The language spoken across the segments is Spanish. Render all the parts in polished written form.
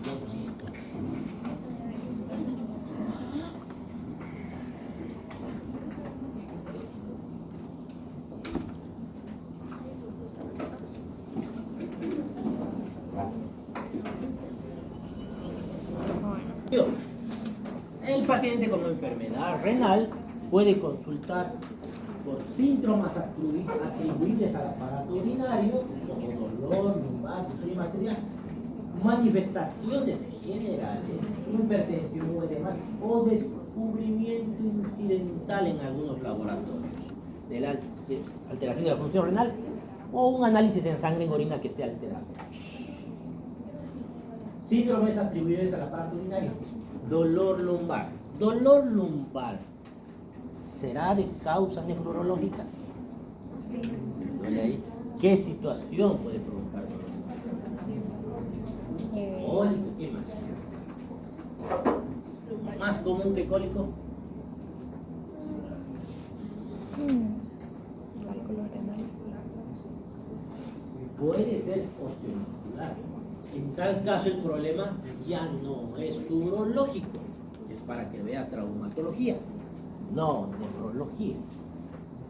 Insisto. El paciente con enfermedad renal puede consultar por síntomas atribuibles al aparato urinario, como dolor, lumbar, disfonía material, manifestaciones generales, hipertensión o demás, o descubrimiento incidental en algunos laboratorios de la alteración de la función renal o un análisis en sangre en orina que esté alterado. Síndromes atribuibles al aparato urinario. Dolor lumbar. Dolor lumbar. ¿Será de causa nefrológica? Sí. ¿Qué situación puede provocar dolor? Cólico, ¿qué más? ¿Más común que cólico? Puede ser osteomuscular. En tal caso el problema ya no es urológico, es para que vea traumatología, no nefrología,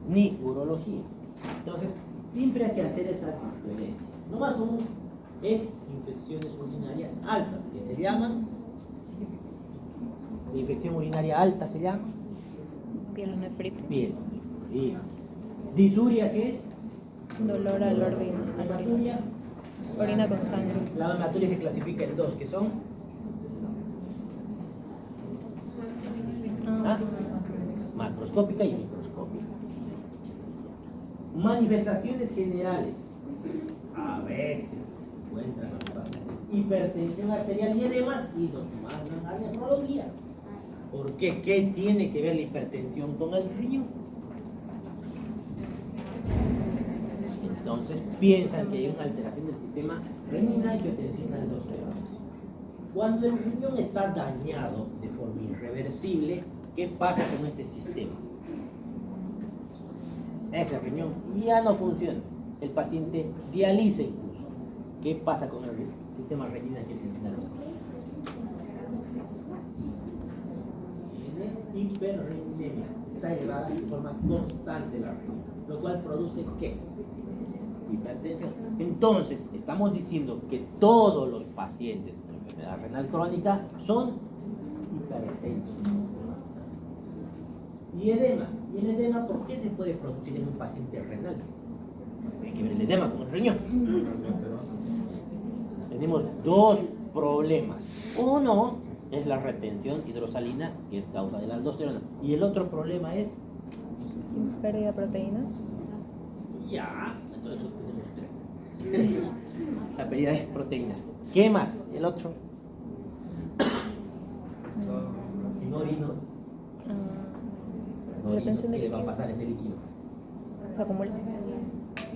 ni urología. Entonces, siempre hay que hacer esa diferencia. Lo más común es infecciones urinarias altas, que se llaman, la infección urinaria alta se llama pielonefrita. Pielonefrita. Disuria, ¿qué es? Dolor al orina. Hematuria. Orina con sangre. La hematuria se clasifica en dos, que son macroscópica y microscópica. Manifestaciones generales. A veces se encuentran los pacientes hipertensión arterial y edemas y nos mandan a nefrología. ¿Por qué? ¿Qué tiene que ver la hipertensión con el riñón? Entonces piensan que hay una alteración del sistema renina y angiotensina aldosterona. Cuando el riñón está dañado de forma irreversible, ¿qué pasa con este sistema? Ese riñón ya no funciona. El paciente dializa incluso. ¿Qué pasa con el sistema renina y angiotensina aldosterona? Tiene hiperrenina. Está elevada de forma constante la renina, lo cual produce ¿qué? Hipertensión. Entonces, estamos diciendo que todos los pacientes con enfermedad renal crónica son hipertensos. Y edema. ¿Y el edema por qué se puede producir en un paciente renal? Hay que ver el edema con el riñón. Tenemos dos problemas. Uno es la retención hidrosalina, que es causa de la aldosterona. Y el otro problema es pérdida de proteínas. Ya, entonces tenemos tres. La pérdida de proteínas. ¿Qué más? El otro. Si no orino, ¿qué le va a pasar a ese líquido? Se acumula.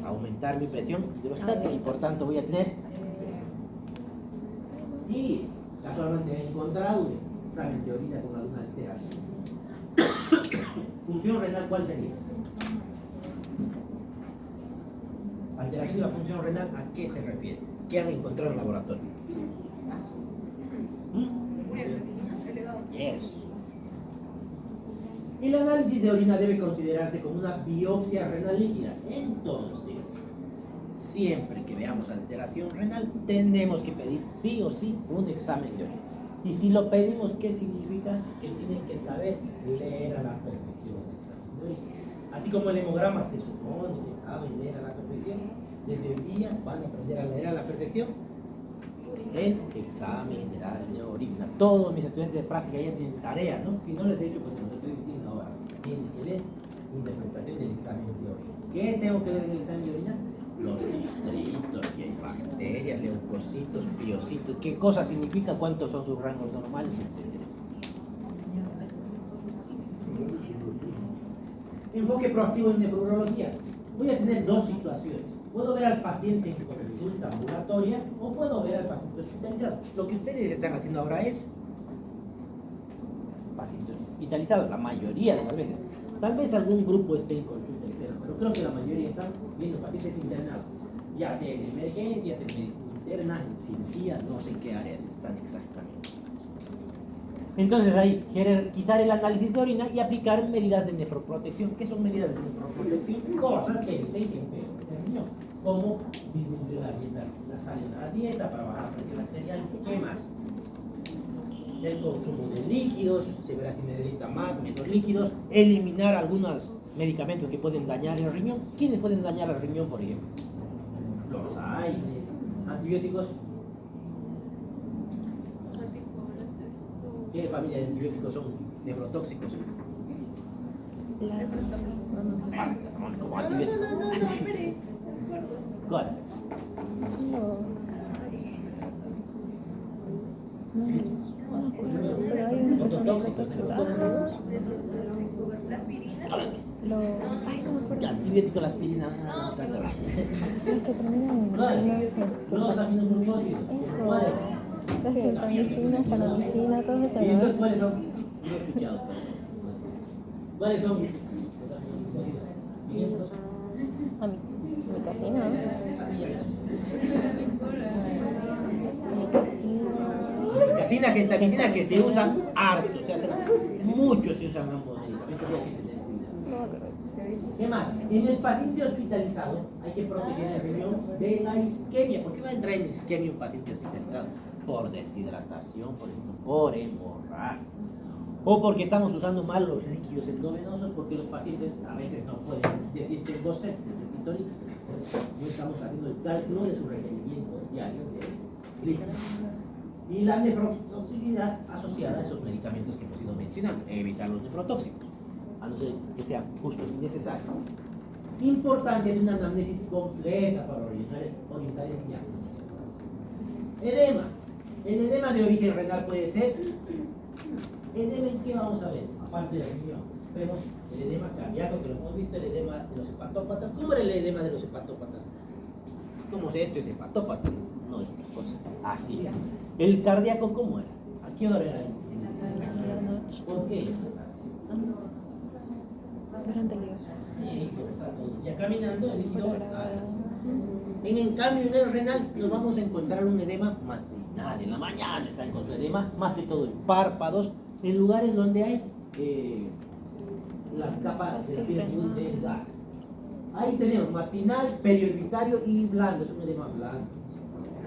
Aumentar mi presión hidrostática y por tanto voy a tener. Y casualmente he encontrado un examen de orina con alguna alteración. Función renal, ¿cuál sería? Alteración de la función renal, ¿a qué se refiere? ¿Qué han encontrado en el laboratorio? Eso. El análisis de orina debe considerarse como una biopsia renal líquida. Entonces, siempre que veamos alteración renal, tenemos que pedir sí o sí un examen de orina. Y si lo pedimos, ¿qué significa? Que tienes que saber leer a la perfección el examen de orina. Así como el hemograma se supone que saben leer a la perfección, desde hoy día van a aprender a leer a la perfección el examen general de orina. Todos mis estudiantes de práctica ya tienen tarea, ¿no? Si no les he dicho, pues lo estoy diciendo ahora. Tienen que leer interpretación del examen de orina. ¿Qué tengo que leer en el examen de orina? Los distritos, que hay bacterias, leucocitos, piocitos, qué cosa significa, cuántos son sus rangos normales, etc. Enfoque proactivo en nefrología. Voy a tener dos situaciones. Puedo ver al paciente en consulta ambulatoria o puedo ver al paciente hospitalizado. Lo que ustedes están haciendo ahora es paciente hospitalizado, la mayoría de las veces. Tal vez algún grupo esté en consulta externa, pero creo que la mayoría están viendo pacientes internados, ya sea en emergencias, en medicina interna, en cirugía, no sé en qué áreas están. están exactamente. Entonces ahí jerarquizar el análisis de orina y aplicar medidas de nefroprotección. ¿Qué son medidas de nefroprotección? Cosas que eviten que empeore el riñón, como disminuir la sal en la dieta para bajar la presión arterial. ¿Qué más? El consumo de líquidos, se verá si necesita más, menos líquidos, eliminar algunos medicamentos que pueden dañar el riñón. ¿Quiénes pueden dañar el riñón, por ejemplo? Los aires, antibióticos. ¿Qué familia de antibióticos son nefrotóxicos? Como antibióticos. ¿Cuál? Pero hay un Tóxicos, nefrotóxicos. Ay, no me acuerdo. Antibiótico, la aspirina. Los que terminan en Los aminoglucósidos. eso. Los que famicina, estanomicina, todo eso, ¿Y entonces ¿no? cuáles son? No he escuchado. ¿Cuáles son? ¿Y estos? Amicacina, ¿no? Amicacina. Casina, gentamicina, que se usan harto, se hacen mucho, se usan ambos medicamentos, hay que tener cuidado. No me acuerdo. ¿Qué más? En el paciente hospitalizado hay que proteger el riñón de la isquemia. ¿Por qué va a entrar en isquemia un paciente hospitalizado? Por deshidratación, por ejemplo, por hemorragia. O porque estamos usando mal los líquidos endovenosos, porque los pacientes a veces no pueden decir tengo sed, necesito líquidos. No estamos haciendo el cálculo de su requerimiento diario de líquidos. Y la nefrotoxicidad asociada a esos medicamentos que hemos ido mencionando, evitar los nefrotóxicos, a no ser que sean justos y necesarios. Importancia de una anamnesis completa para orientar el diagnóstico. Edema. El edema de origen renal puede ser. ¿Edema en qué vamos a ver? Aparte del riñón. Vemos el edema cardíaco, que lo hemos visto, el edema de los hepatópatas. ¿Cómo era el edema de los hepatópatas? ¿Cómo sé esto es hepatópata? No es otra cosa. Así es. ¿El cardíaco cómo era? ¿A qué hora era ahí? ¿Por qué? Durante el día. Ya caminando, el líquido. En cambio, en el renal nos vamos a encontrar un edema matinal. En la mañana está el edema, más que todo en párpados, en lugares donde hay la capa de piel muy delgada. Ahí tenemos matinal, periorbitario y blando, es un edema blando.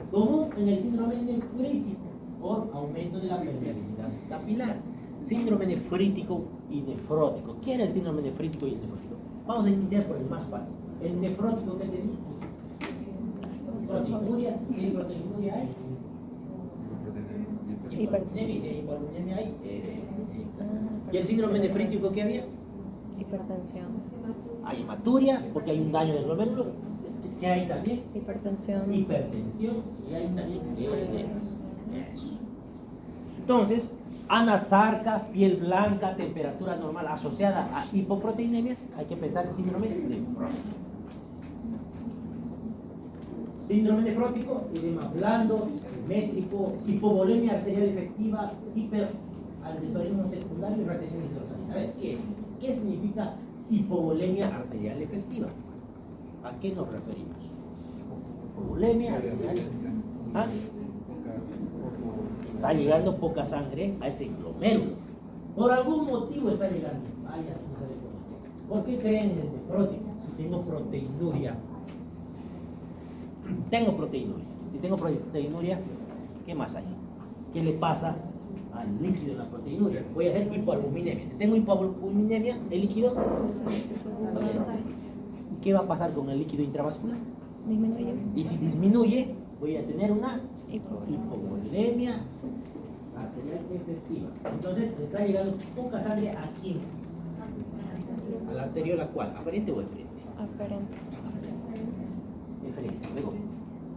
Común en el síndrome nefrítico por aumento de la permeabilidad capilar. Síndrome nefrítico y nefrótico. ¿Qué era el síndrome nefrítico y el nefrótico? Vamos a iniciar por el más fácil. El nefrótico, ¿qué tenía? Proteinuria. ¿Qué proteinuria hay? Hiperuremia hay. ¿Y el síndrome nefrítico qué había? Hipertensión. Hay hematuria, porque hay un daño del glomérulo. ¿Qué hay también? Hipertensión. Hipertensión. Y hay también edemas. Eso. Entonces, anasarca, piel blanca, temperatura normal asociada a hipoproteinemia, hay que pensar en síndrome nefrótico. Síndrome nefrótico, edema blando, simétrico, hipovolemia arterial efectiva, hiperaldosteronismo secundario y retención hidrosalina. A ver, ¿qué es? ¿Qué significa hipovolemia arterial efectiva? ¿A qué nos referimos? Hipovolemia arterial. ¿Ah? Está llegando poca sangre a ese glomérulo. Por algún motivo está llegando. Vaya, ¿por qué creen en el nefrótico? Si tengo proteinuria. Tengo proteinuria. Si tengo proteinuria, ¿qué más hay? ¿Qué le pasa al líquido de la proteinuria? Voy a hacer hipoalbuminemia. Si tengo hipoalbuminemia, el líquido. ¿Y qué va a pasar con el líquido intravascular? Disminuye. Y si disminuye, voy a tener una hipovolemia arterial efectiva. Entonces, está llegando poca sangre ¿a quién? ¿A la arteriola cuál? ¿Aferente o eferente? Aferente. Eferente. Luego,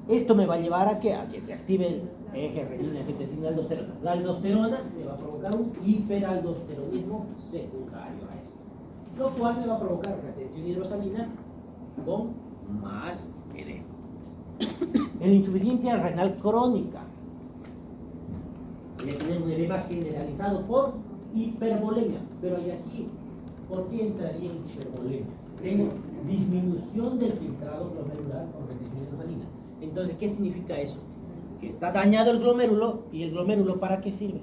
esto me va a llevar a que se active el eje renina angiotensina aldosterona. La aldosterona me va a provocar un hiperaldosteronismo secundario a esto, lo cual me va a provocar retención hidrosalina con más edema. En la insuficiencia renal crónica, voy a tener un edema generalizado por hipervolemia. Pero hay aquí, ¿por qué entraría en hipervolemia? Tengo disminución del filtrado glomerular con retención hidrosalina. Entonces, ¿qué significa eso? que está dañado el glomérulo, y el glomérulo ¿para qué sirve?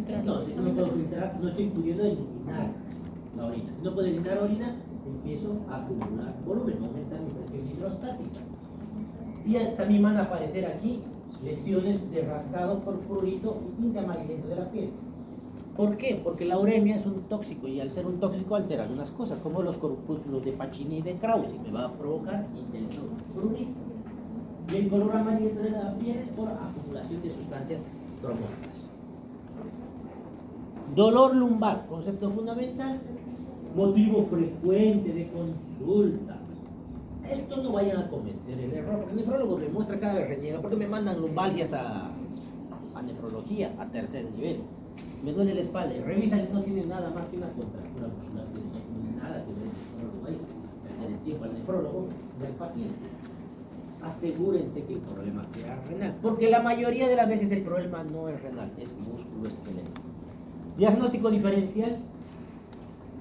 Entonces, no puedo filtrar, no estoy pudiendo eliminar la orina. Si no puedo eliminar orina, empiezo a acumular volumen, aumenta mi presión hidrostática. Y también van a aparecer aquí lesiones de rascado por prurito y tinte amarillento de la piel. ¿Por qué? Porque la uremia es un tóxico, y al ser un tóxico altera algunas cosas, como los corpúsculos de Pacini y de Krause, me va a provocar intenso prurito. Y el color amarillento de la piel es por acumulación de sustancias cromófilas. Dolor lumbar, concepto fundamental, motivo frecuente de consulta. Esto no vayan a cometer el error, porque el nefrólogo me muestra cada vez reniega, porque me mandan lumbalgias a nefrología, a tercer nivel. Me duele la espalda, y revisan y no tiene nada más que una contractura muscular, no tiene nada que ver el nefrólogo ahí, perder el tiempo al nefrólogo y al paciente. Asegúrense que el problema sea renal, porque la mayoría de las veces el problema no es renal, es músculo esquelético. Diagnóstico diferencial,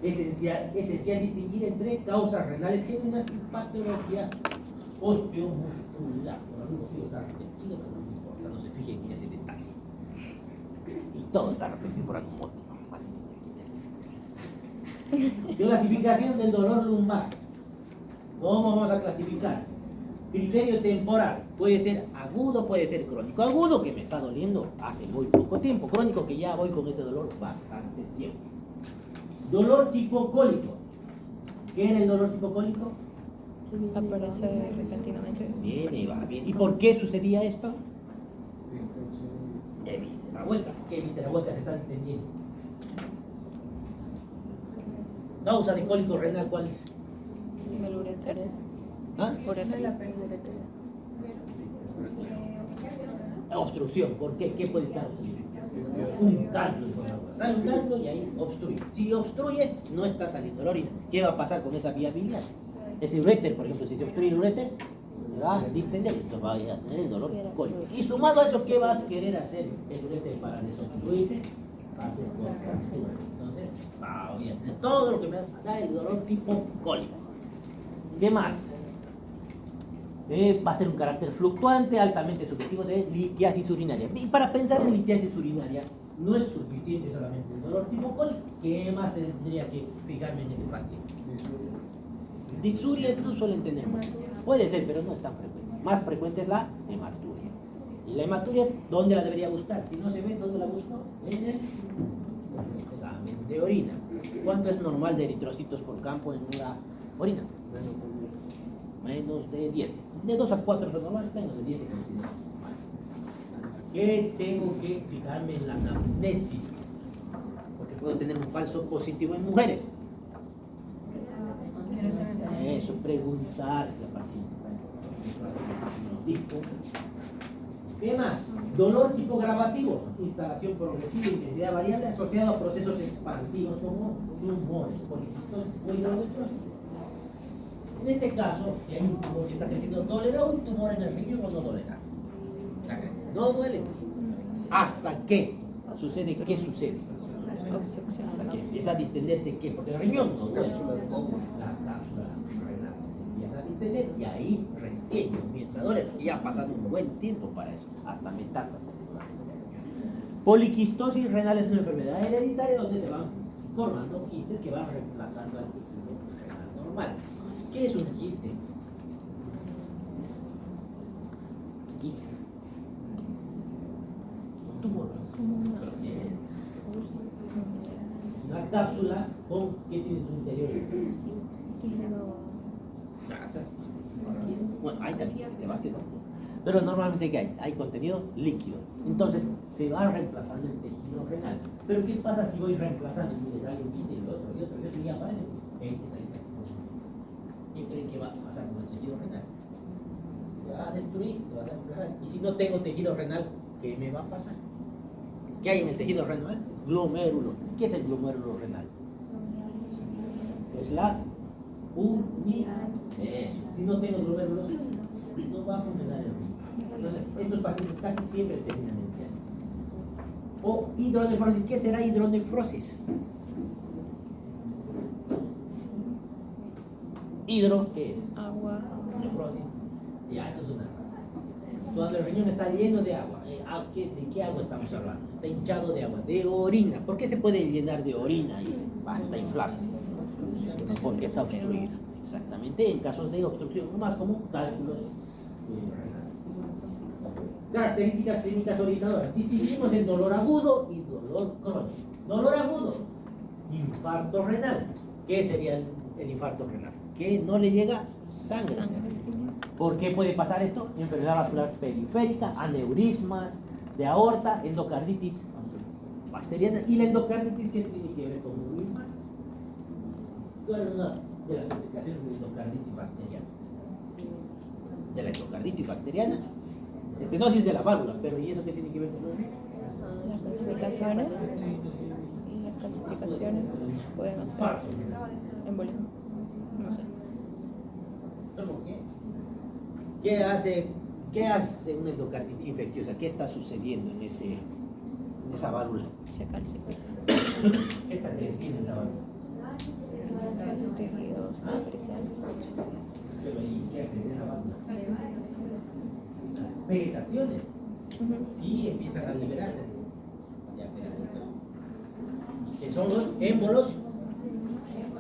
esencial distinguir entre causas renales genuinas y patología osteomuscular. Por algún motivo está repetido, pero no importa, no se fijen en ese detalle. Y todo está repetido por algún motivo. Clasificación del dolor lumbar. ¿Cómo vamos a clasificar? Criterio temporal, puede ser agudo, puede ser crónico. Agudo, que me está doliendo hace muy poco tiempo. Crónico, que ya voy con ese dolor bastante tiempo. Dolor tipo cólico. ¿Qué es el dolor tipo cólico? Aparece repentinamente. Viene y va bien. ¿Y por qué sucedía esto? Víscera hueca. ¿Qué víscera hueca se está entendiendo? Causa de cólico renal, ¿cuál es? El ureter. ¿Ah? Ureter. Obstrucción. ¿Por qué? ¿Qué puede estar obstruyendo? Un cálculo. Sale un cálculo y ahí obstruye. Si obstruye, no está saliendo la orina. ¿Qué va a pasar con esa vía biliar? Ese uréter, por ejemplo, si se obstruye el uréter, se va a distender, entonces va a tener el dolor cólico. Y sumado a eso, ¿qué va a querer hacer el uréter para desobstruirse? Hacer contractura. Entonces, voy a tener todo lo que me da el dolor tipo cólico. ¿Qué más? Va a ser un carácter fluctuante, altamente subjetivo de litiasis urinaria. Y para pensar en litiasis urinaria, no es suficiente solamente el dolor tipo cólico. ¿Qué más tendría que fijarme en ese paciente? Disuria no suelen tener mucho. Puede ser, pero no es tan frecuente. Más frecuente es la hematuria. ¿Y la hematuria dónde la debería buscar? Si no se ve, ¿dónde la busco? En el examen de orina. ¿Cuánto es normal de eritrocitos por campo en una orina? Menos de 10. De 2 a 4 es normal, menos de 10 se considera normal. ¿Qué tengo que fijarme en la anamnesis? Porque puedo tener un falso positivo en mujeres. Eso, preguntar si la paciente está. ¿Qué más? Dolor tipo gravativo, instalación progresiva, intensidad variable asociado a procesos expansivos como tumores, poliquistosis o hidronefrosis. En este caso, si hay un tumor que está creciendo, ¿dolerá un tumor en el riñón o no dolerá? No duele. ¿Hasta qué? ¿Sucede qué sucede? Hasta que empieza a distenderse, ¿qué? Porque el riñón no duele. La cápsula renal se empieza a distender y ahí recién comienza a doler. Y ha pasado un buen tiempo para eso, hasta metástasis. Poliquistosis renal es una enfermedad hereditaria donde se van formando quistes que van reemplazando al tejido renal normal. ¿Qué es un quiste? Quiste. Un tumor. ¿Qué es? Una cápsula con ¿qué tiene en su interior? Grasa. Bueno, ahí también se va haciendo. Pero normalmente ¿qué hay? Hay contenido líquido. Entonces se va reemplazando el tejido renal. Pero ¿qué pasa si voy reemplazando el mineral y un quiste y el otro y otro y otro y ya vale? ¿Qué creen que va a pasar con el tejido renal? Se va a destruir, se va a reemplazar. Y si no tengo tejido renal, ¿qué me va a pasar? ¿Qué hay en el tejido renal? Glomérulo. ¿Qué es el glomérulo renal? Es la unidad. Si no tengo glomérulos, no va a funcionar el riñón. Entonces, estos pacientes casi siempre terminan en diálisis. O hidronefrosis. ¿Qué será hidronefrosis? Hidro, ¿qué es? Agua. Nefrosis. Ya, eso es una. cuando el riñón está lleno de agua. ¿De qué agua estamos hablando? Está hinchado de agua, de orina. ¿Por qué se puede llenar de orina y basta inflarse? Porque está obstruido. Exactamente, en casos de obstrucción, más como cálculos renales. Características clínicas orientadoras. Distinguimos el dolor agudo y dolor crónico. Dolor agudo, infarto renal. ¿Qué sería el infarto renal? Que no le llega sangre. ¿Por qué puede pasar esto? Enfermedad vascular periférica, aneurismas de aorta, endocarditis bacteriana. ¿Y la endocarditis qué tiene que ver con un infarto? ¿Cuál es una de las complicaciones de la endocarditis bacteriana? De la endocarditis bacteriana, estenosis de la válvula, pero ¿y eso qué tiene que ver con las calcificaciones? Y las calcificaciones pueden hacer embolismo. No sé. ¿Por qué? ¿Qué hace una endocarditis infecciosa? ¿Qué está sucediendo en esa válvula? Se calcifica. ¿Qué está creciendo en la válvula? Los tejidos arteriales. Pero ¿y qué crece en la válvula? Las vegetaciones. Y empiezan a liberarse de pedacitos. Que son los émbolos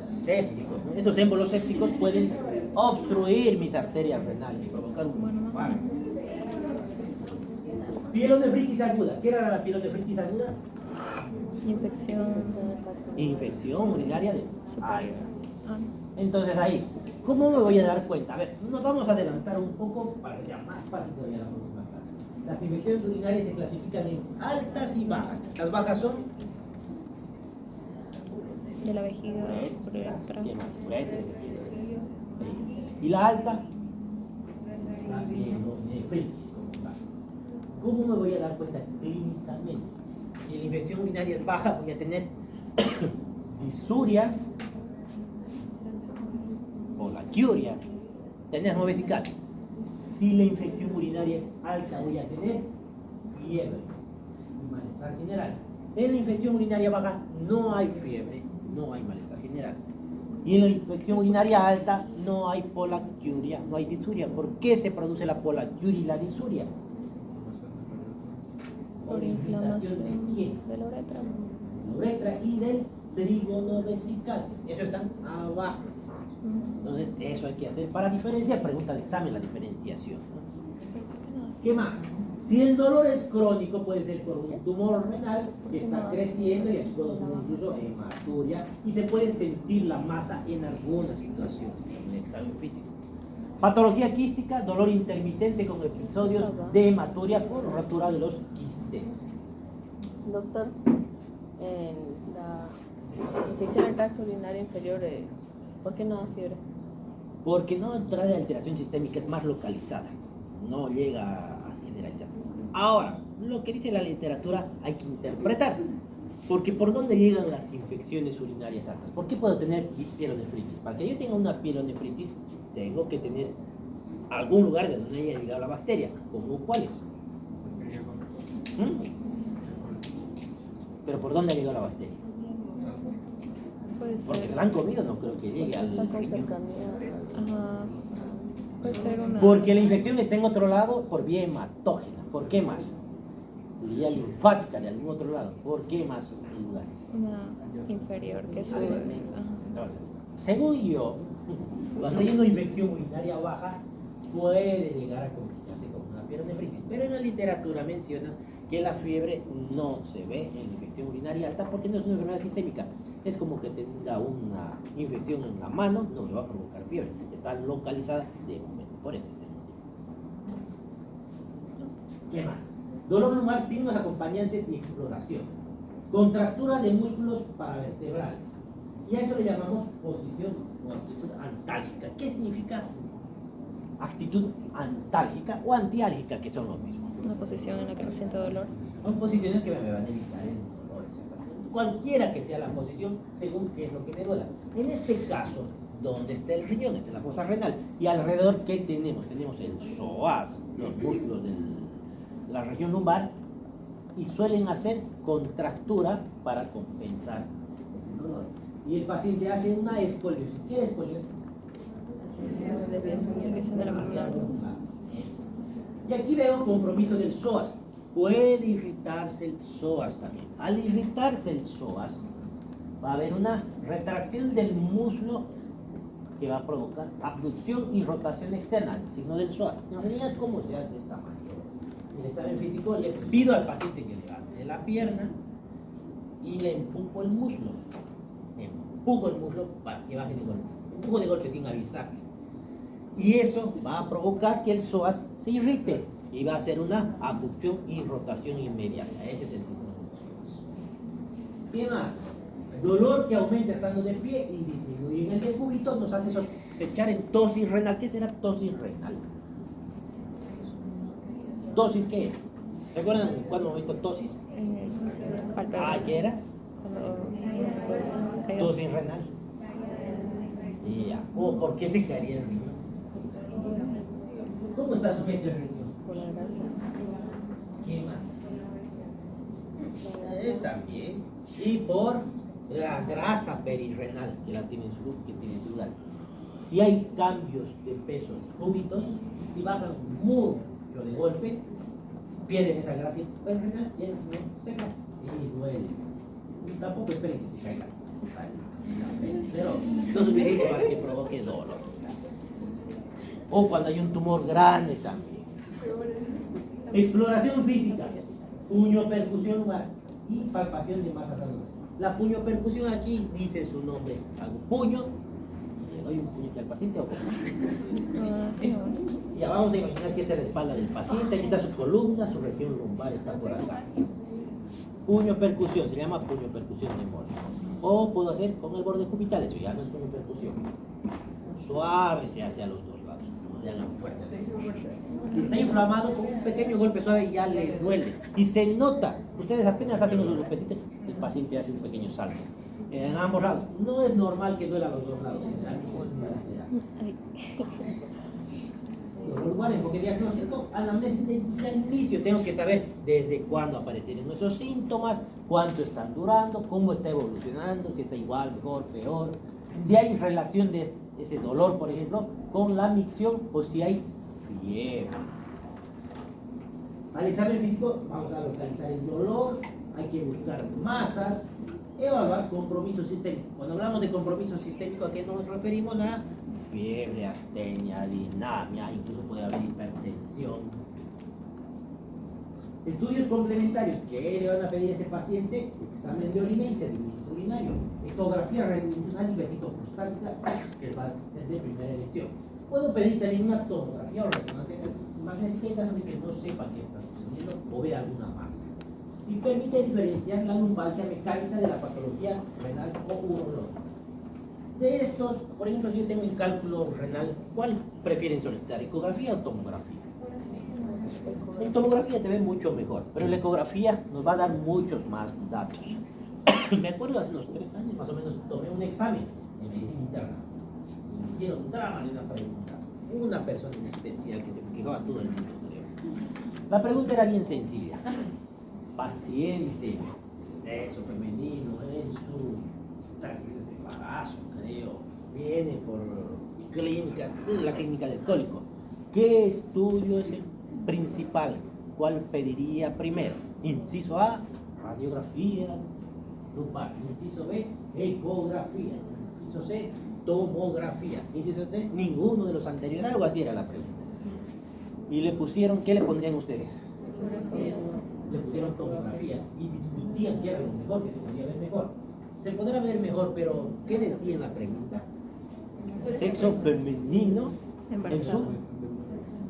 sépticos, ¿no? Esos émbolos sépticos pueden obstruir mis arterias renales, provocar un infarto. Pielonefritis aguda. ¿Qué era la pielonefritis aguda? Infección urinaria de aire. Entonces ahí, ¿cómo me voy a dar cuenta? A ver, nos vamos a adelantar un poco para que sea más fácil todavía la próxima clase. Las infecciones urinarias se clasifican en altas y bajas. Las bajas son de la vejiga, ¿qué más? Y la alta, la pielonefritis. ¿Cómo me voy a dar cuenta clínicamente? Si la infección urinaria es baja, voy a tener disuria, polaquiuria, tenesmo vesical. Si la infección urinaria es alta, voy a tener fiebre y malestar general. En la infección urinaria baja no hay fiebre, no hay malestar general. Y en la infección urinaria alta no hay polaquiuria, no hay disuria. ¿Por qué se produce la polaquiuria y la disuria? Por inflamación de quién? De la uretra. La uretra y del trígono vesical. Eso están abajo. Entonces, eso hay que hacer para diferenciar. Pregunta de examen la diferenciación, ¿no? ¿Qué más? Si el dolor es crónico, puede ser por un tumor renal que está creciendo y aquí puedo tener incluso hematuria y se puede sentir la masa en algunas situaciones en el examen físico. Patología quística, dolor intermitente con episodios de hematuria por rotura de los quistes. Doctor, en la infección del tracto urinario inferior, ¿por qué no da fiebre? Porque no trae alteración sistémica, es más localizada, no llega a generalizarse. Ahora, lo que dice la literatura hay que interpretar, porque ¿por dónde llegan las infecciones urinarias altas? ¿Por qué puedo tener pielonefritis? Para que yo tenga una pielonefritis, tengo que tener algún lugar de donde haya llegado la bacteria. ¿Cómo cuáles? ¿Pero por dónde ha llegado la bacteria? Porque se la han comido, no creo que llegue al riñón. Puede ser una... Porque la infección está en otro lado por vía hematógena. ¿Por qué más? Vía linfática de algún otro lado. ¿Por qué más un lugar? Una inferior que sube. Entonces, según yo, cuando hay una infección urinaria baja, puede llegar a complicarse con una pielonefritis. Pero en la literatura menciona que la fiebre no se ve en la infección urinaria alta porque no es una enfermedad sistémica. Es como que tenga una infección en la mano, no me va a provocar fiebre. Está localizada de momento, por eso es el motivo. ¿Qué más? Dolor lumbar, signos acompañantes y exploración. Contractura de músculos paravertebrales. Y a eso le llamamos posición o actitud antálgica. ¿Qué significa actitud antálgica o antiálgica, que son lo mismo? Una posición en la que no siento dolor. Son posiciones que me van a evitar el dolor, etc. Cualquiera que sea la posición, según qué es lo que me duela. En este caso, ¿dónde está el riñón? Está en la fosa renal. Y alrededor, ¿qué tenemos? Tenemos el psoas, los músculos de la región lumbar, y suelen hacer contractura para compensar ese dolor. Y el paciente hace una escoliosis. ¿Qué es escoliosis? Desviación de la masa. Y aquí veo compromiso del psoas. Puede irritarse el psoas también. Al irritarse el psoas, va a haber una retracción del muslo que va a provocar abducción y rotación externa, el signo del psoas. En realidad, ¿cómo se hace esta maniobra? En el examen físico le pido al paciente que levante la pierna y le empujo el muslo. Empujo el muslo para que baje de golpe. Empujo de golpe sin avisar. Y eso va a provocar que el psoas se irrite y va a hacer una abducción y rotación inmediata. Ese es el signo del psoas. ¿Qué más? Dolor que aumenta estando de pie y disminuye en el decúbito nos hace sospechar en tosis renal. ¿Qué será tosis renal? ¿Tosis qué es? ¿Recuerdan en cuál momento tosis? ¿Qué era? Tosis renal. ¿O por qué se caería el riñón? ¿Cómo está sujeto el riñón? Por la grasa. ¿Qué más? También. Y por la grasa perirrenal que tiene en su lugar. Si hay cambios de pesos súbitos, si bajan mucho de golpe, pierden esa grasa perirrenal y el riñón se cae y duele. Y tampoco esperen que se caiga, pero no suficiente para que provoque dolor. O cuando hay un tumor grande también. Exploración física, puño, percusión y palpación de masa saludable. La puño-percusión aquí dice su nombre. Hago puño, le doy un puñete al paciente o como. Y ahora vamos a imaginar que esta es la espalda del paciente, aquí está su columna, su región lumbar está por acá. Puño-percusión, se llama puño-percusión de Morse. O puedo hacer con el borde cubital, eso ya no es puño-percusión. Suave se hace a los dos lados, no le hagan fuerte. Si está inflamado, con un pequeño golpe suave ya le duele. Y se nota, ustedes apenas hacen unos golpecitos, el paciente hace un pequeño salto. En ambos lados. No es normal que duela a los dos lados. Los lugares, porque diagnóstico, anamnesis de inicio, tengo que saber desde cuándo aparecen nuestros síntomas, cuánto están durando, cómo está evolucionando, si está igual, mejor, peor, si hay relación de ese dolor, por ejemplo, con la micción o si hay fiebre. Al examen físico vamos a localizar el dolor, hay que buscar masas, evaluar compromiso sistémico. Cuando hablamos de compromiso sistémico, ¿a qué nos referimos? A fiebre, astenia, dinamia, incluso puede haber hipertensión. Estudios complementarios que le van a pedir a ese paciente: examen de orina y sedimento urinario, ecografía renal y vesícula prostática, que va a ser de primera elección. Puedo pedir también una tomografía o resonancia magnética en caso de que no sepa qué está sucediendo o vea alguna masa. Y permite diferenciar la lumbalgia mecánica de la patología renal o urológica. De estos, por ejemplo, si yo tengo un cálculo renal, ¿cuál prefieren solicitar, ecografía o tomografía? En tomografía se ve mucho mejor, pero en la ecografía nos va a dar muchos más datos. Me acuerdo hace unos 3 años más o menos tomé un examen de medicina interna y me hicieron drama de una pregunta. Una persona en especial que se quejaba a todo el mundo, creo. La pregunta era bien sencilla. Paciente de sexo femenino en su 3 meses de embarazo, creo, viene por la clínica del cólico. ¿Qué estudio es el principal? ¿Cuál pediría primero? Inciso A, radiografía lumbar. Inciso B, ecografía. Inciso C, tomografía. Inciso D, ninguno de los anteriores. Algo así era la pregunta. Y le pusieron, ¿qué le pondrían ustedes? Le pusieron tomografía y discutían qué era lo mejor, que se podía ver mejor. Se podrá ver mejor, pero ¿qué decía en la pregunta? Sexo femenino en su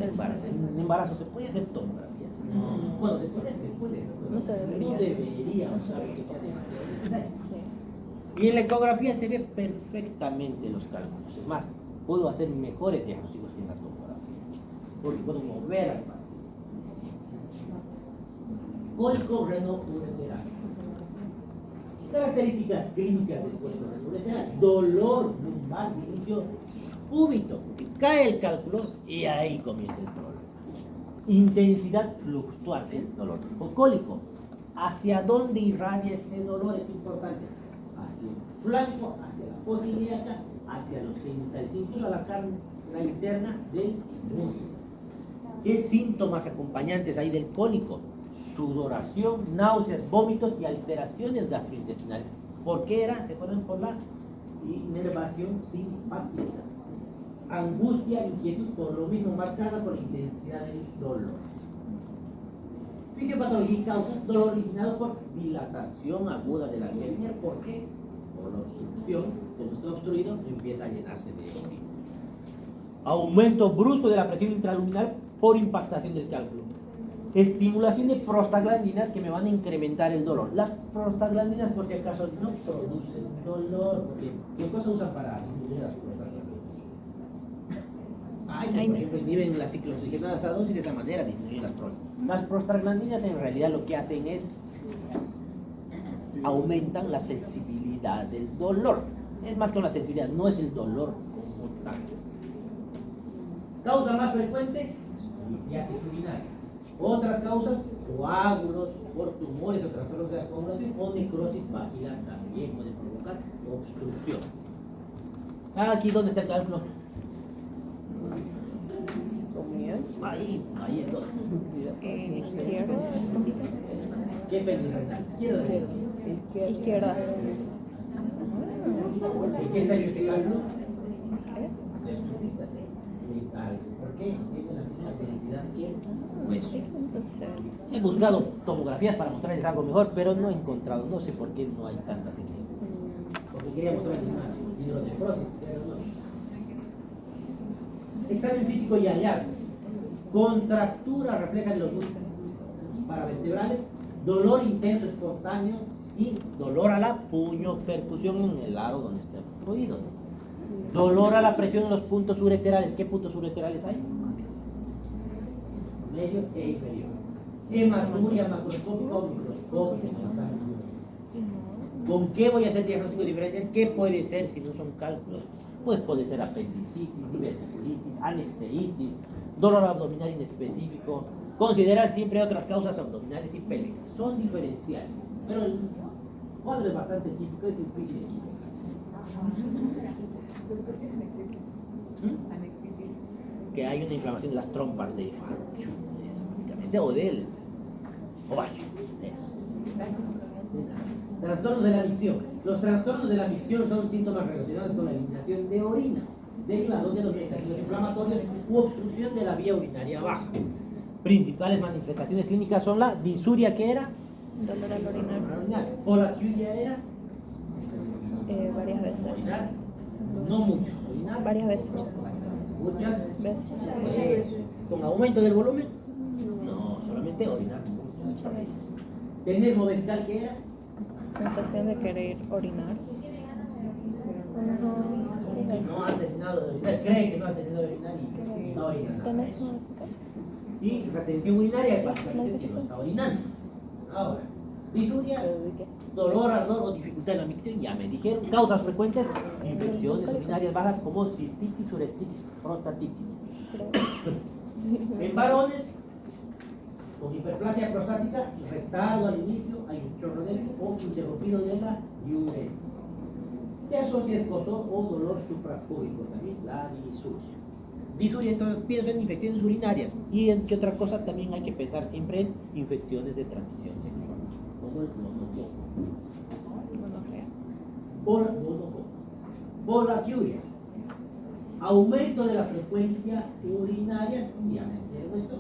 embarazo. En embarazo se puede hacer tomografía. Bueno, después se puede. No se debería. No debería, ¿sabes? Que se hace. Y en la ecografía se ve perfectamente los cálculos. Es más, puedo hacer mejores diagnósticos que en la tomografía, porque puedo mover al paciente. Cólico renoureteral. Características clínicas del cólico renoureteral: dolor lumbar de inicio súbito, que cae el cálculo y ahí comienza el problema. Intensidad fluctuante del dolor o cólico. ¿Hacia dónde irradia ese dolor? Es importante. Hacia el flanco, hacia la fosa ilíaca, hacia los genitales, incluso a la carne interna del músculo. ¿Qué síntomas acompañantes hay del cólico? Sudoración, náuseas, vómitos y alteraciones gastrointestinales. ¿Por qué era? Se fueron por la inervación simpática. Angustia, inquietud, por lo mismo marcada por la intensidad del dolor. Fisiopatología y causa: dolor originado por dilatación aguda de la vía biliar. ¿Por qué? Por la obstrucción, como está obstruido, empieza a llenarse de orina. Aumento brusco de la presión intraluminal por impactación del cálculo. Estimulación de prostaglandinas que me van a incrementar el dolor. Las prostaglandinas, por si acaso, no producen dolor, porque ¿qué cosa usan para disminuir las prostaglandinas? Por ejemplo, inhiben las ciclooxigenadas A2 y de esa manera disminuyen las prostaglandinas. Las prostaglandinas en realidad lo que hacen es aumentan la sensibilidad del dolor. Es más que la sensibilidad, no es el dolor como tal. Causa más frecuente: litiasis urinaria. Otras causas: coágulos por tumores o trastornos de la coagulación o necrosis vaginal. También puede provocar obstrucción. Aquí, ¿dónde está el cálculo? Ahí es todo. Izquierda, escondite. ¿Qué perirenal? Izquierda. Izquierda. ¿En qué está este cálculo? ¿Qué? ¿Por qué? Tiene la misma densidad que el hueso. Entonces, He buscado tomografías para mostrarles algo mejor, pero no he encontrado. No sé por qué no hay tantas en él. Porque quería mostrarles una hidronefrosis, pero no. Examen físico y hallazgos: contractura refleja de los músculos paravertebrales, dolor intenso espontáneo y dolor a la puño-percusión en el lado donde está obstruido. Dolor a la presión en los puntos ureterales. ¿Qué puntos ureterales hay? Medio e inferior. Hematuria macroscópica o microscópica. ¿Con qué voy a hacer diagnóstico diferencial? ¿Qué puede ser si no son cálculos? Pues puede ser apendicitis, diverticulitis, anexeitis, dolor abdominal inespecífico. Considerar siempre otras causas abdominales y pélvicas. Son diferenciales, pero el cuadro es bastante típico, es difícil de equivocar. Que hay una inflamación de las trompas de Falopio, eso básicamente, o del ovario, eso. Trastornos de la micción. Los trastornos de la micción son síntomas relacionados con la eliminación de orina, derivados de los mecanismos inflamatorios u obstrucción de la vía urinaria baja. Principales manifestaciones clínicas son la disuria, que era dolor al orinar. Polaquiuria era Varias veces. orinar, no mucho, orinar Varias veces. muchas ¿Ves? veces. Con aumento del volumen, no, solamente orinar muchas veces. Tener vertical, que era Sensación de querer orinar. no ha terminado de orinar, cree que no ha terminado de orinar y no orina nada. ¿Tenés una música? Y retención urinaria, básicamente que no está orinando. Ahora, disuria, dolor, ardor o dificultad en la micción, ya me dijeron. Causas frecuentes: infecciones urinarias bajas como cistitis, uretitis, prostatitis. En varones con hiperplasia prostática, retardo al inicio, hay un chorro de o interrumpido de la diuresis. Se asocia escozor o dolor suprapúbico, también la disuria. Disuria, entonces pienso en infecciones urinarias. ¿Y en qué otra cosa? También hay que pensar siempre en infecciones de transmisión sexual, como el monococo. Polaquiuria: aumento de la frecuencia urinaria, ya mencioné esto,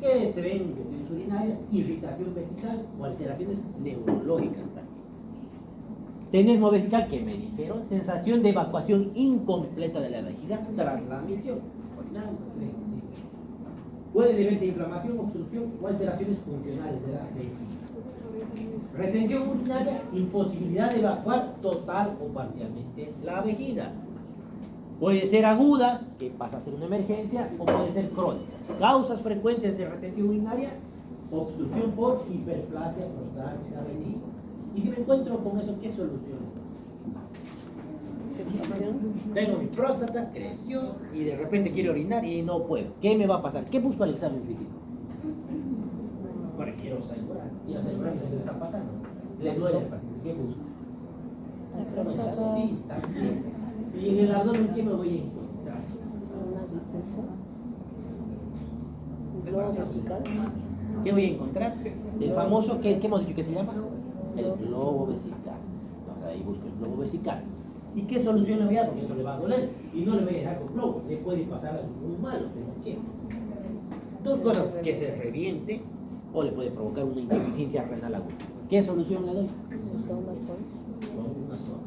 que se ven infecciones urinarias, irritación vesical o alteraciones neurológicas también. Tenesmo vesical, que me dijeron, sensación de evacuación incompleta de la vejiga tras la micción. Puede deberse a inflamación, obstrucción o alteraciones funcionales de la vejiga. Retención urinaria: imposibilidad de evacuar total o parcialmente la vejiga. Puede ser aguda, que pasa a ser una emergencia, o puede ser crónica. Causas frecuentes de retención urinaria: obstrucción por hiperplasia prostática benigna. Y si me encuentro con eso, ¿qué solución? Tengo mi próstata, creció y de repente quiero orinar y no puedo. ¿Qué me va a pasar? ¿Qué busco al examen físico? Bueno, quiero asegurar que se está pasando. Le duele al paciente. ¿Qué busco? Sí, también. Y en el abdomen, ¿qué me voy a encontrar? globo vesical. ¿Qué voy a encontrar? El famoso, ¿qué hemos dicho que se llama? El globo vesical. Entonces ahí busco el globo vesical. ¿Y qué solución le voy a dar? Porque eso le va a doler. Y no le voy a dejar con globo. Le puede pasar algo muy malo, pero ¿qué? Dos cosas, que se reviente o le puede provocar una insuficiencia renal aguda. ¿Qué solución le doy? Son más fuertes. Con una sola.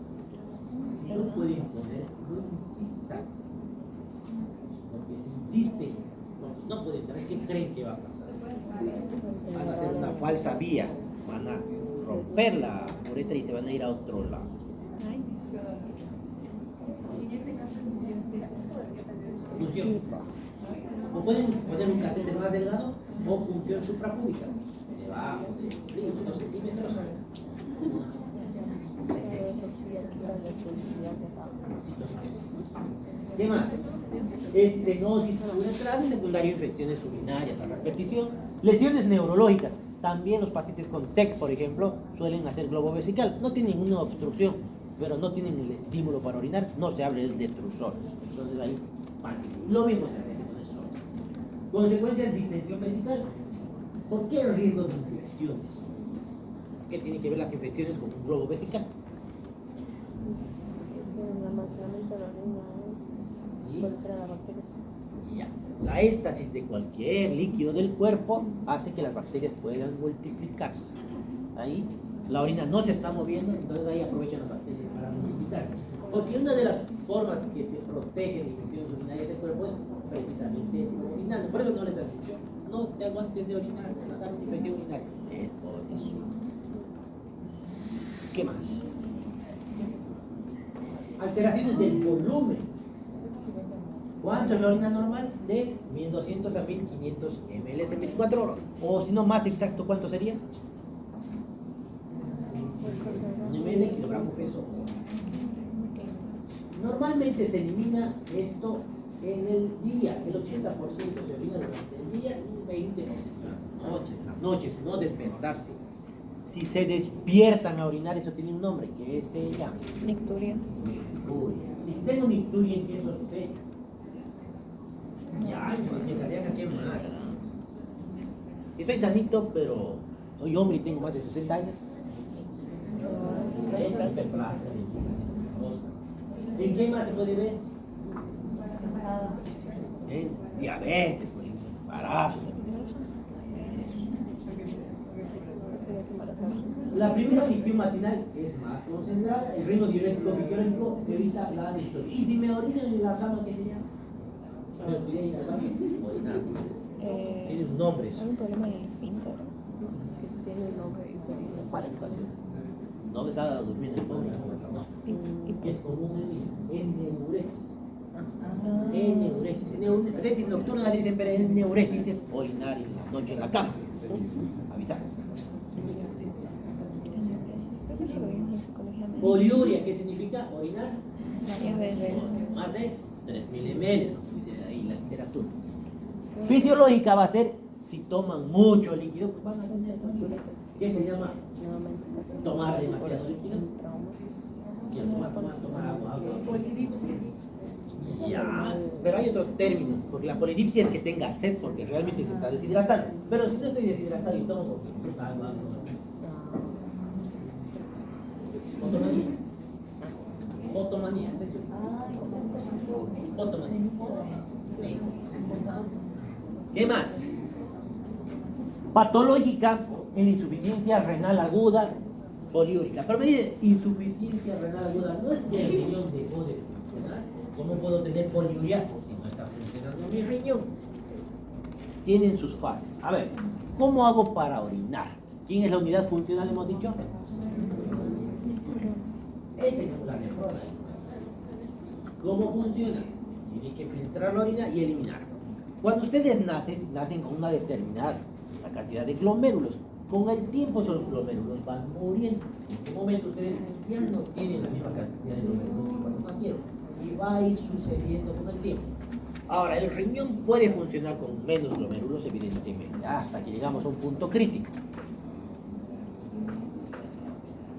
Si no pueden poner, no insistan. Porque si insisten, no pueden tener, ¿qué creen que va a pasar? Van a hacer una falsa vía, van a romper la uretra y se van a ir a otro lado. Función. O pueden poner un catéter más delgado o función suprapúbica, debajo de 2 centímetros. ¿Qué más? Estenosis uretral, secundario infecciones urinarias a repetición, lesiones neurológicas. También los pacientes con TEC, por ejemplo, suelen hacer globo vesical. No tienen una obstrucción, pero no tienen el estímulo para orinar. No se abre el detrusor. Entonces ahí, lo mismo se hace con el sol. Consecuencias de distensión vesical. ¿Por qué el riesgo de infecciones? ¿Qué tienen que ver las infecciones con un globo vesical? El almacenamiento de la orina prolifera la bacteria. Ya. La éstasis de cualquier líquido del cuerpo hace que las bacterias puedan multiplicarse. Ahí la orina no se está moviendo, entonces ahí aprovechan las bacterias para multiplicarse. Porque una de las formas que se protege de infecciones urinarias del cuerpo es precisamente orinando. Por eso no les han dicho, no te aguantes de orinar, te va a dar una infección urinaria. Es por eso. ¿Qué más? Alteraciones del volumen. ¿Cuánto es la orina normal? De 1200 a 1500 ml en 24 horas. O si no, más exacto, ¿cuánto sería? 9 kilogramos peso. Normalmente se elimina esto en el día. El 80% se orina durante el día y el 20% en las noches, no despertarse. Si se despiertan a orinar, eso tiene un nombre, que se llama Nicturia. nicturia. Y si tengo nicturia, ¿en qué sospecho? Ya, yo me quedaría ¿qué más? Estoy sanito, pero soy hombre y tengo más de 60 años. ¿En qué más se puede ver? En diabetes, por ejemplo, embarazos. La primera fricción matinal es más concentrada, el ritmo diurético fisiológico evita la nicturia. Y si me orinan en la cama, ¿qué sería? ¿Me podría ir al baño? Orinar. Tiene un nombre eso. Hay un problema en el esfínter. Que tiene un nombre y se orina. Mala educación. No me estaba durmiendo el pobre. No. Es común decir eneuresis. Eneuresis. Eneuresis nocturna le dicen, pero eneuresis es orinar en la noche en la cama. Avisar. Eso lo vimos en psicología médica. Poliuria, ¿qué significa? Orinar Varias veces. más de 3000 ml, como dice ahí la literatura. Fisiológica va a ser si toman mucho líquido, pues van a tener ¿qué se llama? Tomar demasiado líquido. Quiero tomar agua. Ya, pero hay otro término, porque la polidipsia es que tenga sed, porque realmente se está deshidratando. Pero si no estoy deshidratado y tomo, pues agua. Otomanía. Otomanía. Otomanía. Sí. ¿Qué más? Patológica en insuficiencia renal aguda poliúrica. Pero me dice, insuficiencia renal aguda, no es que el riñón dejó de funcionar. ¿Cómo puedo tener poliuria si no está funcionando mi riñón? Tienen sus fases. A ver, ¿cómo hago para orinar? ¿Quién es la unidad funcional, hemos dicho? Esa es la nefrona. ¿Cómo funciona? Tiene que filtrar la orina y eliminar. Cuando ustedes nacen con una determinada cantidad de glomérulos. Con el tiempo esos glomérulos van muriendo. En este momento ustedes ya no tienen la misma cantidad de glomérulos que cuando nacieron. Y va a ir sucediendo con el tiempo. Ahora, el riñón puede funcionar con menos glomérulos, evidentemente, hasta que llegamos a un punto crítico.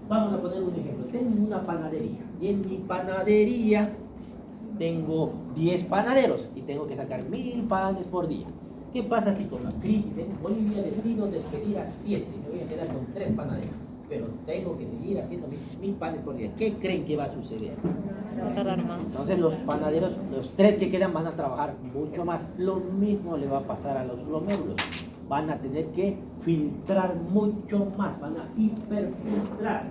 Vamos a poner un ejemplo. Tengo una panadería y en mi panadería tengo 10 panaderos y tengo que sacar 1000 panes por día. ¿Qué pasa si con la crisis en Bolivia decido despedir a 7? Me voy a quedar con 3 panaderos, pero tengo que seguir haciendo mis panes por día. ¿Qué creen que va a suceder? Va a tardar más. Entonces los panaderos, los 3 que quedan van a trabajar mucho más. Lo mismo le va a pasar a los glomérulos. Van a tener que filtrar mucho más, van a hiperfiltrar.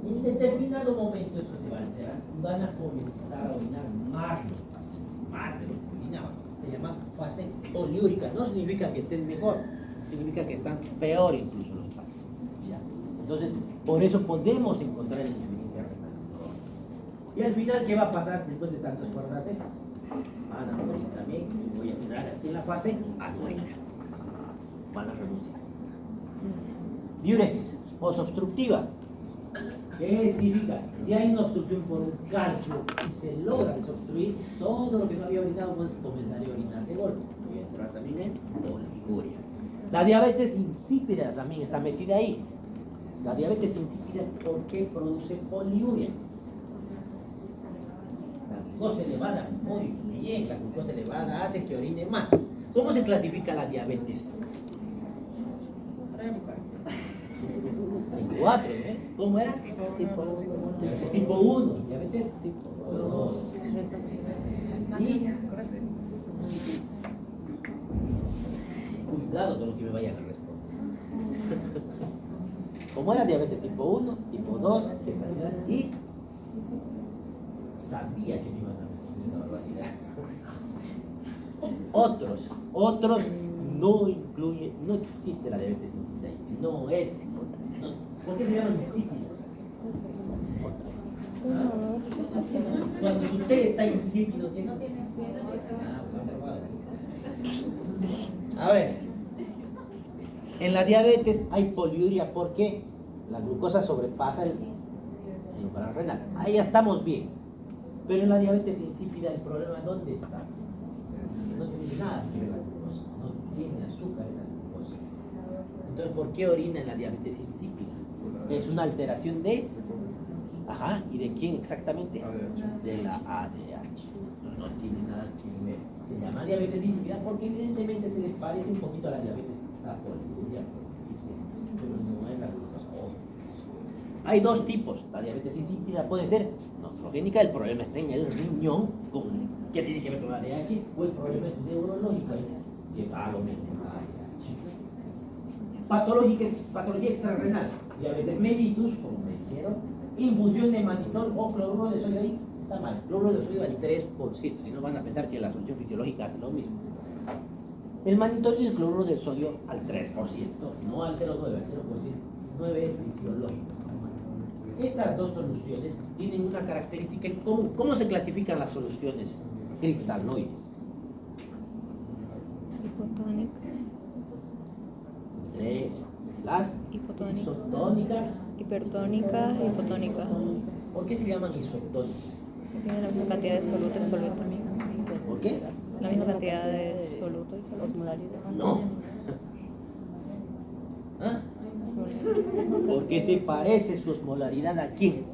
En determinado momento eso se va a alterar y van a comenzar a orinar más los pacientes, más de lo que se orinaban. Se llama fase poliúrica. No significa que estén mejor, significa que están peor incluso los pacientes. ¿Ya? Entonces, por eso podemos encontrar el insuficiencia renal. Y al final, ¿qué va a pasar después de tantos cuartos? Van a morir también. Voy a quedar aquí en la fase anúrica. Van a renunciar. Diuresis posobstructiva. ¿Qué significa? Si hay una obstrucción por un calcio y se logra desobstruir, todo lo que no había orinado, pues comenzaría a orinar de golpe. Voy a entrar también en oliguria. La diabetes insípida también está metida ahí. La diabetes insípida, ¿por qué produce poliuria? La glucosa elevada, muy bien, la glucosa elevada hace que orine más. ¿Cómo se clasifica la diabetes? En 4, ¿eh? ¿Cómo era? Tipo 1. Tipo 1, diabetes tipo 2. Cuidado con lo que me vayan a responder. ¿Cómo era diabetes tipo 1, tipo 2, gestacional y? Sabía que me iban a responder una barbaridad. Otros no incluye, no existe la diabetes insípida ahí. No es. ¿Por qué se llama insípido? Cuando usted está insípido, ¿qué? A ver, en la diabetes hay poliuria porque la glucosa sobrepasa el umbral renal. Ahí ya estamos bien. Pero en la diabetes insípida el problema, ¿dónde está? No tiene nada que ver la glucosa, no tiene azúcar esa glucosa. Entonces, ¿por qué orina en la diabetes insípida? Es una alteración de... Ajá, ¿y de quién exactamente? De la ADH. No tiene nada que ver. Se llama diabetes insípida porque evidentemente se le parece un poquito a la diabetes, la poliuria, pero no es la glucosa. Hay dos tipos. La diabetes insípida puede ser nefrogénica, el problema está en el riñón, ¿qué tiene que ver con la ADH? O el problema es neurológico, que es algo menos ADH. Patología extrarrenal, diabetes mellitus, como me dijeron, infusión de mannitol o cloruro de sodio, ahí está mal, cloruro de sodio al 3%, si no van a pensar que la solución fisiológica hace lo mismo. El mannitol y el cloruro de sodio al 3%, no al 0,9, al 0%, 9 es fisiológico. Estas dos soluciones tienen una característica en común. ¿Cómo se clasifican las soluciones cristalinoides? Hipotónica. 3. Las Hipotónica. isotónicas. Hipertónica, hipotónica. ¿Por qué se llaman isotónicas? Tiene la misma cantidad de soluto y solvente también. ¿Por qué? La misma cantidad de soluto y solvente. Osmolaridad. No. ¿Ah? Porque se parece su osmolaridad a quién.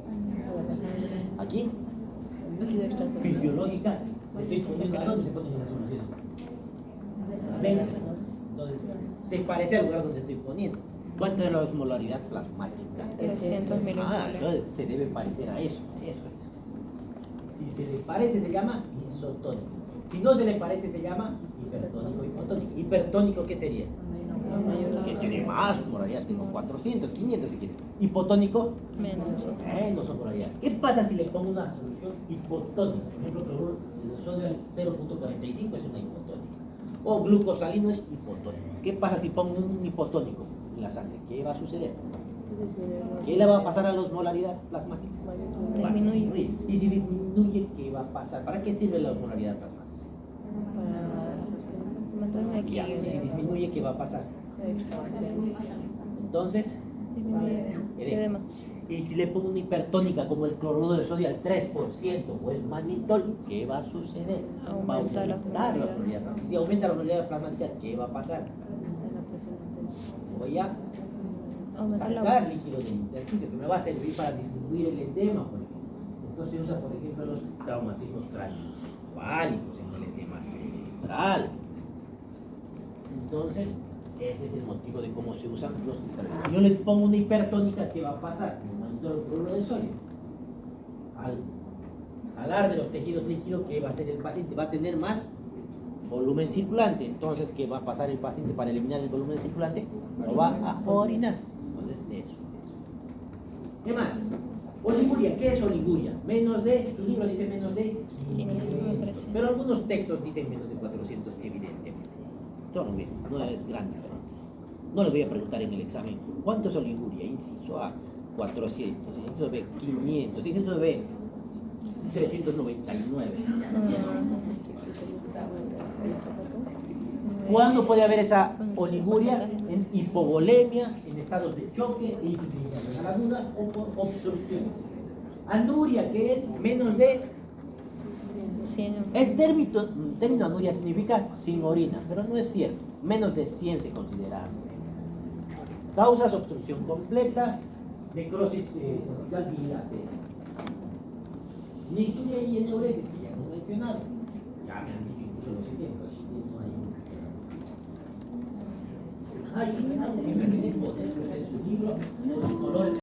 ¿A quién? Líquido extracelular. Fisiológica. Me estoy poniendo, ¿a dónde se ponen las soluciones? Ven. Entonces, se parece al lugar donde estoy poniendo. ¿Cuánto es la osmolaridad plasmática? 300 milimoles. Entonces se debe parecer a eso. Eso es. Si se le parece se llama isotónico. Si no se le parece se llama hipertónico, hipotónico. ¿Hipertónico qué sería? Que tiene más osmolaridad, tengo 400, 500 si quieres. Hipotónico, menos osmolaridad. ¿Qué pasa si le pongo una solución hipotónica? Por ejemplo, cloruro de sodio al 0,45 es una hipotónica. O glucosalino es hipotónico. ¿Qué pasa si pongo un hipotónico en la sangre? ¿Qué va a suceder? ¿Qué le va a pasar a la osmolaridad plasmática? Va a disminuir. Y si disminuye, ¿qué va a pasar? ¿Para qué sirve la osmolaridad plasmática? Para mantenerme aquí. Ya. Y si disminuye, ¿qué va a pasar? Entonces, Edema. y si le pongo una hipertónica como el cloruro de sodio al 3% o el mannitol, ¿qué va a suceder? Va a Aumenta la aumentar la osmolaridad plasmática. Si aumenta la osmolaridad plasmática, ¿qué va a pasar? Voy a Aumenta la sacar líquido del intersticio que me va a servir para disminuir el edema, por ejemplo. Entonces se usa, por ejemplo, los traumatismos craneoencefálicos en el edema cerebral. Entonces, ese es el motivo de cómo se usan los cristales. Si yo le pongo una hipertónica, ¿qué va a pasar? Un mayor cloruro de sodio. Al jalar de los tejidos líquidos, ¿qué va a hacer el paciente? Va a tener más volumen circulante. Entonces, ¿qué va a pasar el paciente para eliminar el volumen circulante? Lo va a orinar. Entonces, eso. ¿Qué más? Oliguria. ¿Qué es oliguria? Menos de, su libro dice menos de 500, pero algunos textos dicen menos de 400, evidentemente. Yo no es gran diferencia. No les voy a preguntar en el examen, ¿cuánto es oliguria? Inciso A, 400, inciso B, 500, inciso B, 399. ¿Cuándo puede haber esa oliguria? En hipovolemia, en estados de choque e insuficiencia renal aguda o por obstrucciones. Anuria, que es menos de 100. El término anuria significa sin orina, pero no es cierto. Menos de 100 se considera anuria. Causas: obstrucción completa, necrosis bilateral, nicturia y eneuresis, que ya hemos mencionado. Ya me han dicho incluso los ejemplos. No hay algo que me quede por eso en su libro, los colores.